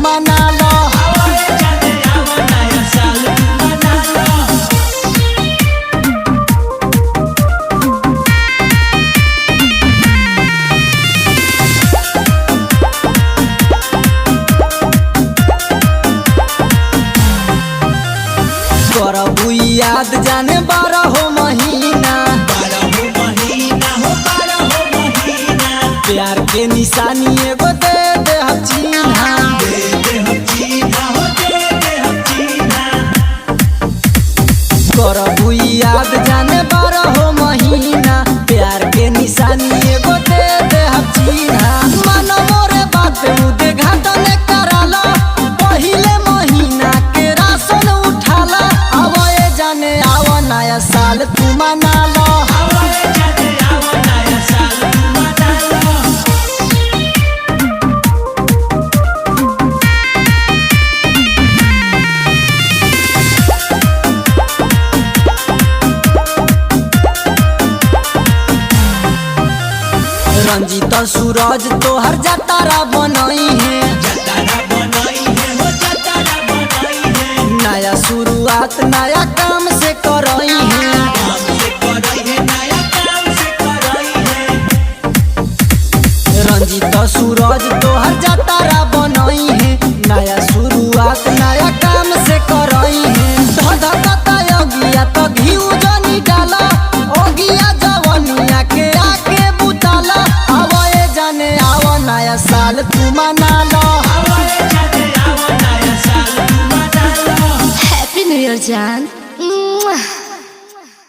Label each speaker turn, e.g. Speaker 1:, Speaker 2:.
Speaker 1: मना लो। करबू याद जाने 12 महीना प्यार के निशानी एगो दे दे चिन्हा। करबू याद जाने 12 महीना प्यार के निशानी एगो दे दे चिन्हा। मन मोरे बात मुदे घाटन कराला पहिले महीना के राशन उठाला। आवे जाने आवा नया साल तू मना लो। रंजीत सूरज तोहर जतारा बनई है। नया शुरुआत नया काम से करई है। रंजीत सूरज तोहर जतारा बनई है। नया शुरुआत नया काम से करई है। धधकता योगिया तो घिउ जनी डाला ओगिया जवनिया के आके बुताला। आवे जाने आवा नया साल तू मना लो।
Speaker 2: Happy New Year, Jan.